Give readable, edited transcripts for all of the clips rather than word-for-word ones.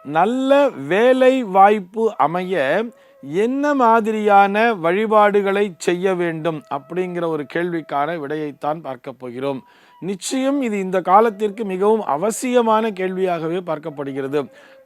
நல்ல வேலை வாய்ப்பு அமைய என்ன மாதிரியான வழிபாடுகளை செய்ய வேண்டும் அப்படிங்கிற ஒரு கேள்விக்கான விடையைத்தான் பார்க்க போகிறோம். நிச்சயம் இது இந்த காலத்திற்கு மிகவும் அவசியமான கேள்வியாகவே பார்க்கப்படுகிறது.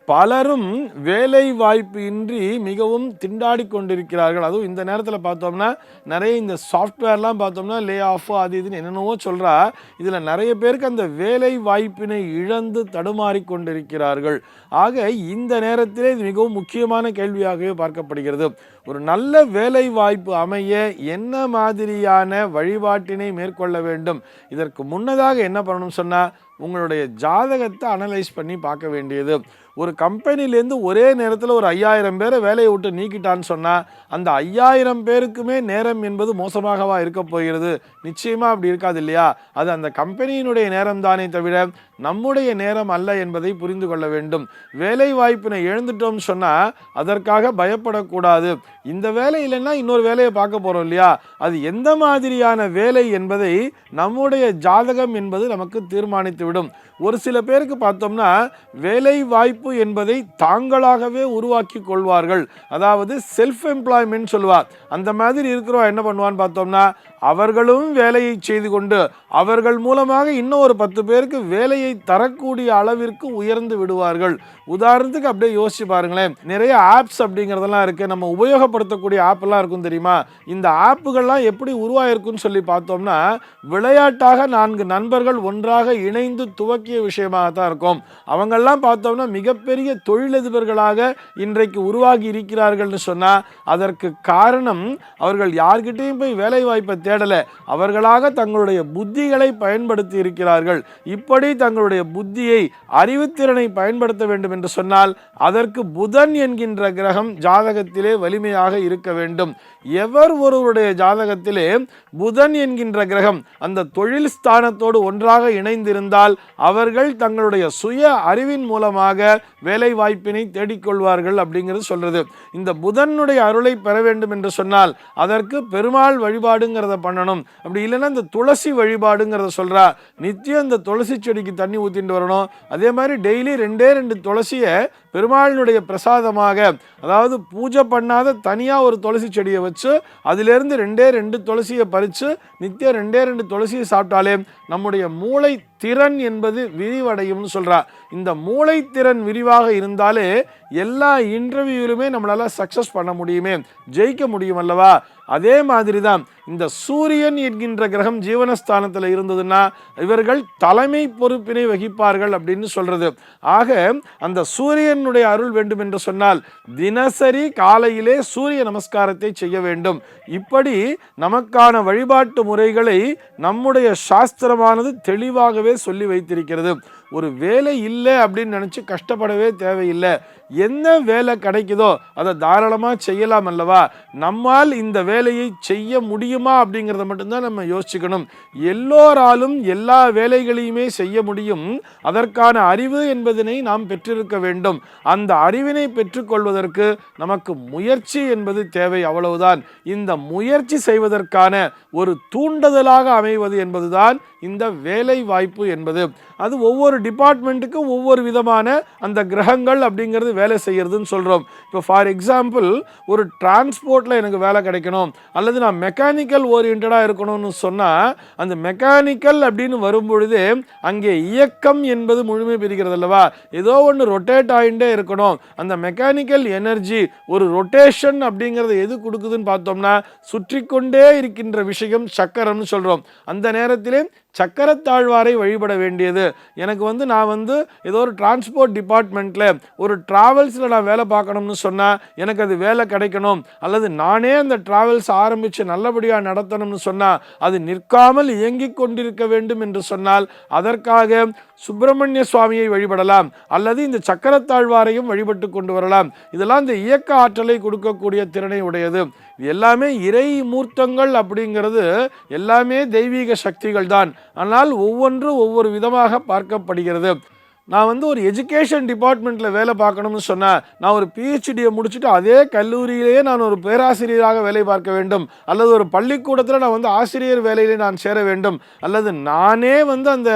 பலரும் வேலை வாய்ப்பு இன்றி மிகவும் திண்டாடி கொண்டிருக்கிறார்கள். அதுவும் இந்த நேரத்தில் பார்த்தோம்னா நிறைய இந்த சாஃப்ட்வேர்லாம் பார்த்தோம்னா லே ஆஃப் அது இதுன்னு என்னென்னவோ சொல்கிறா. இதில் நிறைய பேருக்கு அந்த வேலை வாய்ப்பினை இழந்து தடுமாறி கொண்டிருக்கிறார்கள். ஆக இந்த நேரத்திலே இது மிகவும் முக்கியமான கேள்வியாகவே பார்க்கப்படுகிறது. ஒரு நல்ல வேலை வாய்ப்பு அமைய என்ன மாதிரியான வழிபாட்டினை மேற்கொள்ள வேண்டும்? இதற்கு முன்னதாக என்ன பண்ணணும்னு சொன்னால் உங்களுடைய ஜாதகத்தை அனலைஸ் பண்ணி பார்க்க வேண்டியது. ஒரு கம்பெனிலேருந்து ஒரே நேரத்தில் ஒரு 5000 பேரை வேலையை விட்டு நீக்கிட்டான்னு சொன்னால் அந்த 5000 பேருக்குமே நேரம் என்பது மோசமாகவா இருக்க போகிறது? நிச்சயமாக அப்படி இருக்காது இல்லையா? அது அந்த கம்பெனியினுடைய நேரம் தானே தவிர நம்முடைய நேரம் அல்ல என்பதை புரிந்து கொள்ள வேண்டும். வேலை வாய்ப்பினை எழுந்துட்டோம்னு சொன்னால் அதற்காக பயப்படக்கூடாது. இந்த வேலை இல்லைன்னா இன்னொரு வேலையை பார்க்க போகிறோம் இல்லையா? அது எந்த மாதிரியான வேலை என்பதை நம்முடைய ஜாதகம் என்பது நமக்கு தீர்மானித்துவிடும். ஒரு சில பேருக்கு பார்த்தோம்னா வேலை வாய்ப்பு என்பதை தாங்களாகவே உருவாக்கி கொள்வார்கள். அதாவது செல்ஃப் எம்ப்ளாய்மெண்ட் சொல்லுவார். அந்த மாதிரி இருக்கிறோம் என்ன பண்ணுவான்னு பார்த்தோம்னா அவர்களும் வேலையை செய்து கொண்டு அவர்கள் மூலமாக இன்னும் ஒரு 10 பேருக்கு வேலையை தரக்கூடிய அளவிற்கு உயர்ந்து விடுவார்கள். உதாரணத்துக்கு அப்படியே யோசிச்சு பாருங்களேன். நிறைய ஆப்ஸ் அப்படிங்கிறதெல்லாம் இருக்குது. நம்ம உபயோகப்படுத்தக்கூடிய ஆப்லாம் இருக்கும் தெரியுமா? இந்த ஆப்புகள்லாம் எப்படி உருவாயிருக்குன்னு சொல்லி பார்த்தோம்னா விளையாட்டாக 4 நண்பர்கள் ஒன்றாக இணைந்து துவக்கிய விஷயமாக தான் இருக்கும். அவங்கெல்லாம் பார்த்தோம்னா மிகப்பெரிய தொழிலதிபர்களாக இன்றைக்கு உருவாகி இருக்கிறார்கள்னு சொன்னால் அதற்கு காரணம் அவர்கள் யார்கிட்டையும் போய் வேலை வாய்ப்பை தேடலை. அவர்களாக தங்களுடைய புத்திகளை பயன்படுத்தி இருக்கிறார்கள். இப்படி தங்களுடைய புத்தியை அறிவுத்திறனை பயன்படுத்த வேண்டும் என்று சொன்னால் அதற்கு புதன் என்கின்ற கிரகம் ஜாதகத்திலே வலிமையாக இருக்க வேண்டும். எவர் ஒருவருடைய ஜாதகத்திலே புதன் என்கின்ற கிரகம் அந்த தொழில் ஸ்தானத்தோடு ஒன்றாக இணைந்திருந்தால் அவர்கள் தங்களுடைய சுய அறிவின் மூலமாக வேலை வாய்ப்பினை தேடிக்கொள்வார்கள் அப்படிங்கிறது சொல்றது. இந்த புதனுடைய அருளை பெற வேண்டும் என்று சொன்னால் அதற்கு பெருமாள் வழிபாடுங்கிறத பண்ணணும். அப்படி இல்லைன்னா இந்த துளசி வழிபாடுங்கிறத சொல்றா. நித்தியம் இந்த துளசி செடிக்கு தண்ணி ஊத்திட்டு வரணும். அதே மாதிரி டெய்லி 2 துளசியை பெருமாளினுடைய பிரசாதமாக, அதாவது பூஜை பண்ணாத தனியாக ஒரு துளசி செடியை வச்சு அதிலிருந்து 2 துளசியை பறித்து நித்தியம் 2 துளசியை சாப்பிட்டாலே நம்முடைய மூளை திறன் என்பது விரிவடையும்னு சொல்றா. இந்த மூளை திறன் விரிவாக இருந்தாலே எல்லா இன்டர்வியூலுமே நம்மளால சக்சஸ் பண்ண முடியுமே, ஜெயிக்க முடியும் அல்லவா? அதே மாதிரி தான் இந்த சூரியன் என்கின்ற கிரகம் ஜீவனஸ்தானத்தில் இருந்ததுன்னா இவர்கள் தலைமை பொறுப்பினை வகிப்பார்கள் அப்படின்னு சொல்றது. ஆக அந்த சூரியனுடைய அருள் வேண்டும் என்று சொன்னால் தினசரி காலையிலே சூரிய நமஸ்காரத்தை செய்ய வேண்டும். இப்படி நமக்கான வழிபாட்டு முறைகளை நம்முடைய சாஸ்திரமானது தெளிவாகவே சொல்லி வைத்திருக்கிறது. ஒரு வேலை இல்லை அப்படின்னு நினச்சி கஷ்டப்படவே தேவையில்லை. என்ன வேலை கிடைக்குதோ அதை தாராளமாக செய்யலாம் அல்லவா? நம்மால் இந்த வேலையை செய்ய முடியுமா அப்படிங்கிறத மட்டும்தான் நம்ம யோசிச்சுக்கணும். எல்லோராலும் எல்லா வேலைகளையுமே செய்ய முடியும். அதற்கான அறிவு என்பதனை நாம் பெற்றிருக்க வேண்டும். அந்த அறிவினை பெற்றுக்கொள்வதற்கு நமக்கு முயற்சி என்பது தேவை, அவ்வளவுதான். இந்த முயற்சி செய்வதற்கான ஒரு தூண்டுதலாக அமைவது என்பதுதான் இந்த வேலை வாய்ப்பு என்பது. அது ஒவ்வொரு டிபார்ட்மெண்ட்டுக்கும் ஒவ்வொரு விதமான அந்த கிரகங்கள் அப்படிங்கிறது வேலை செய்யறதுன்னு சொல்கிறோம். இப்போ ஃபார் எக்ஸாம்பிள் ஒரு டிரான்ஸ்போர்ட்டில் எனக்கு வேலை கிடைக்கணும் அல்லது நான் மெக்கானிக்கல் ஓரியன்டாக இருக்கணும்னு சொன்னால் அந்த மெக்கானிக்கல் அப்படின்னு வரும்பொழுது அங்கே இயக்கம் என்பது முழுமை பெறுகிறது அல்லவா? ஏதோ ஒன்று ரொட்டேட் ஆகிட்டே இருக்கணும். அந்த மெக்கானிக்கல் எனர்ஜி ஒரு ரொட்டேஷன் அப்படிங்கிறது எது கொடுக்குதுன்னு பார்த்தோம்னா சுற்றி கொண்டே இருக்கின்ற விஷயம் சக்கரம்னு சொல்கிறோம். அந்த நேரத்திலே சக்கரத்தாழ்வாரை வழிபட வேண்டியது. எனக்கு நான் ஏதோ ஒரு டிரான்ஸ்போர்ட் டிபார்ட்மெண்ட்டில் ஒரு டிராவல்ஸில் நான் வேலை பார்க்கணும்னு சொன்னால் எனக்கு அது வேலை கிடைக்கணும், அல்லது நானே அந்த டிராவல்ஸ் ஆரம்பித்து நல்லபடியாக நடத்தணும்னு சொன்னால் அது நிற்காமல் இயங்கிக் கொண்டிருக்க வேண்டும் என்று சொன்னால் அதற்காக சுப்பிரமணிய சுவாமியை வழிபடலாம் அல்லது இந்த சக்கரத்தாழ்வாரையும் வழிபட்டு கொண்டு வரலாம். இதெல்லாம் இந்த இயக்க ஆற்றலை கொடுக்கக்கூடிய திறனை உடையது. எல்லாமே இறை மூர்த்தங்கள் அப்படிங்கிறது எல்லாமே தெய்வீக சக்திகள் தான். ஆனால் ஒவ்வொன்று ஒவ்வொரு விதமாக பார்க்கப்படுகிறது. நான் வந்து ஒரு எஜுகேஷன் டிபார்ட்மெண்ட்டில் வேலை பார்க்கணும்னு சொன்னேன், நான் ஒரு பிஹெச்டியை முடிச்சுட்டு அதே கல்லூரியிலேயே நான் ஒரு பேராசிரியராக வேலை பார்க்க வேண்டும், அல்லது ஒரு பள்ளிக்கூடத்தில் நான் வந்து ஆசிரியர் வேலையிலே நான் சேர வேண்டும், அல்லது நானே வந்து அந்த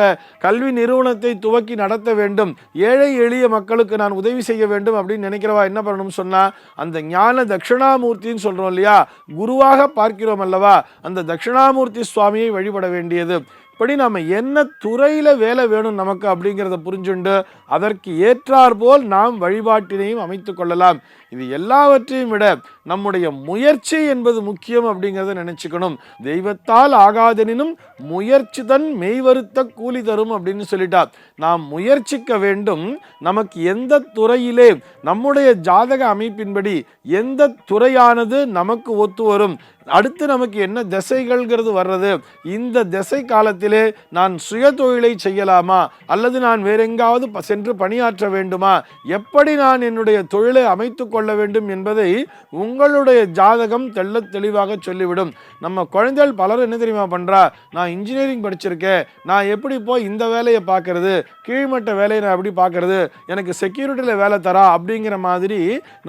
கல்வி நிறுவனத்தை துவக்கி நடத்த வேண்டும், ஏழை எளிய மக்களுக்கு நான் உதவி செய்ய வேண்டும் அப்படின்னு நினைக்கிறவா என்ன பண்ணணும்னு சொன்னால், அந்த ஞான தட்சிணாமூர்த்தின்னு சொல்கிறோம் இல்லையா, குருவாக பார்க்கிறோம் அல்லவா, அந்த தட்சிணாமூர்த்தி சுவாமியை வழிபட வேண்டியது. இப்படி நம்ம என்ன துறையில் வேலை வேணும் நமக்கு அப்படிங்கிறத புரிஞ்சுண்டு அதற்கு ஏற்றாற்போல் நாம் வழிபாட்டினையும் அமைத்து கொள்ளலாம். இது எல்லாவற்றையும் விட நம்முடைய முயற்சி என்பது முக்கியம் அப்படிங்கிறத நினைச்சுக்கணும். தெய்வத்தால் ஆகாதெனினும் முயற்சி தன் மெய்வருத்த கூலி தரும் அப்படின்னு சொல்லிட்டா. நாம் முயற்சிக்க வேண்டும். நமக்கு எந்த துறையிலே நம்முடைய ஜாதக அமைப்பின்படி எந்த துறையானது நமக்கு ஒத்து வரும், அடுத்து நமக்கு என்ன திசைகள்ங்கிறது வர்றது, இந்த திசை காலத்திலே நான் சுய தொழிலை செய்யலாமா, அல்லது நான் வேற எங்காவது சென்று பணியாற்ற வேண்டுமா, எப்படி நான் என்னுடைய தொழிலை அமைத்து கொள்ள வேண்டும் என்பதை உங்களுடைய ஜாதகம் தெள்ள தெளிவாக சொல்லிவிடும். நம்ம குழந்தைகள் பலரும் என்ன தெரியுமா பண்றா, நான் இன்ஜினியரிங் படிச்சிருக்கேன், நான் எப்படி போய் இந்த வேலையை பார்க்கறது, கீழ்மட்ட வேலையை நான் எப்படி பார்க்கறது, எனக்கு செக்யூரிட்டியில் வேலை தரா அப்படிங்கிற மாதிரி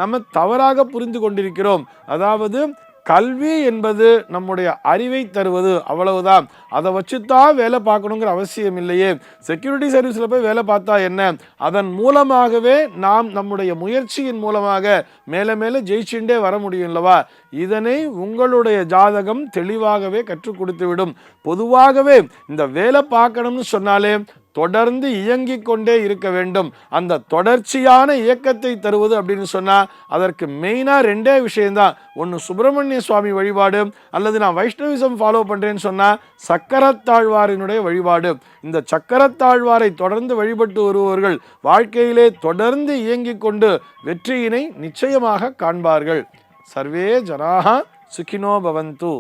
நம்ம தவறாக புரிந்து கொண்டிருக்கிறோம். அதாவது கல்வி என்பது நம்முடைய அறிவை தருவது, அவ்வளவுதான். அதை வச்சுதான் வேலை பார்க்கணுங்கிற அவசியம் இல்லையே. செக்யூரிட்டி சர்வீஸில் போய் வேலை பார்த்தா என்ன, அதன் மூலமாகவே நாம் நம்முடைய முயற்சியின் மூலமாக மேலே மேலே ஜெயிச்சுட்டே வர முடியும் இல்லவா. இதனை உங்களுடைய ஜாதகம் தெளிவாகவே கற்றுக் கொடுத்து விடும். பொதுவாகவே இந்த வேலை பார்க்கணும்னு சொன்னாலே தொடர்ந்து இயங்கிக் கொண்டே இருக்க வேண்டும். அந்த தொடர்ச்சியான இயக்கத்தை தருவது அப்படின்னு சொன்னா அதற்கு மெயினா ரெண்டே விஷயம்தான். ஒன்று சுப்பிரமணிய சுவாமி வழிபாடு, அல்லது நான் வைஷ்ணவிசம் ஃபாலோ பண்றேன்னு சொன்னா சக்கரத்தாழ்வாரினுடைய வழிபாடு. இந்த சக்கரத்தாழ்வாரை தொடர்ந்து வழிபட்டு வருபவர்கள் வாழ்க்கையிலே தொடர்ந்து இயங்கிக் கொண்டு வெற்றியினை நிச்சயமாக காண்பார்கள். சர்வே ஜனாஹ சுகினோ பவந்து.